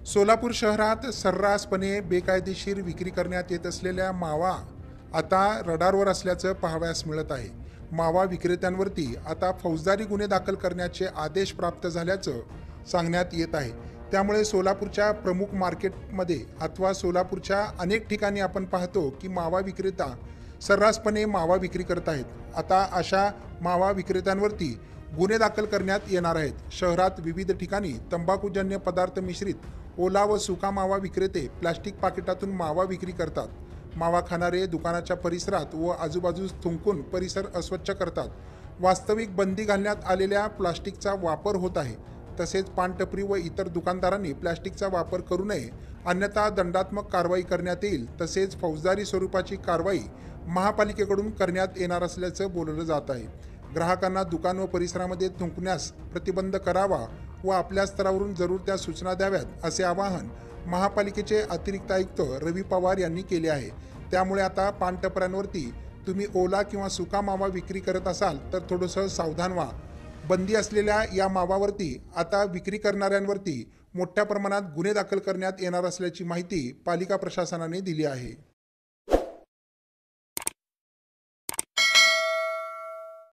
सोलापूर शहरात सर्रासपणे बेकायदेशीर विक्री करण्यात येत असलेल्या मावा आता रडारवर असल्याचं पाहावयास मिळत आहे। मावा विक्रेत्यांवरती आता फौजदारी गुन्हे दाखल करण्याचे आदेश प्राप्त झाल्याचं सांगण्यात येत आहे। त्यामुळे सोलापूरच्या प्रमुख मार्केटमध्ये अथवा सोलापूरच्या अनेक ठिकाणी आपण पाहतो की मावा विक्रेता सर्रासपणे मावा विक्री करत आहेत। आता अशा मावा विक्रेत्यांवरती गुन्हे दाखल करण्यात येणार आहेत। शहरात विविध ठिकाणी तंबाखूजन्य पदार्थ मिश्रित ओला व सुका मावा विक्रेते प्लास्टिक पाकिटातून मावा विक्री करतात। मावा खाणारे दुकानाच्या परिसरात व आजूबाजूस थुंकून परिसर अस्वच्छ करतात। वास्तविक बंदी घालण्यात आलेल्या प्लास्टिकचा वापर होत आहे। तसेच पानटपरी व इतर दुकानदारांनी प्लास्टिकचा वापर करू नये, अन्यथा दंडात्मक कारवाई करण्यात येईल। तसेच फौजदारी स्वरूपाची कारवाई महापालिकेकडून करण्यात येणार असल्याचं बोललं जात आहे। ग्राहकांना दुकान व परिसरामध्ये थुंकण्यास प्रतिबंध करावा व आपल्या स्तरावरून जरूर त्या सूचना द्याव्यात, असे आवाहन महापालिकेचे अतिरिक्त आयुक्त रवी पवार यांनी केले आहे। त्यामुळे आता पानटपऱ्यांवरती तुम्ही ओला किंवा सुका मावा विक्री करत असाल तर थोडंसं सावधान व्हा। बंदी असलेल्या या मावावरती आता विक्री करणाऱ्यांवरती मोठ्या प्रमाणात गुन्हे दाखल करण्यात येणार असल्याची माहिती पालिका प्रशासनाने दिली आहे।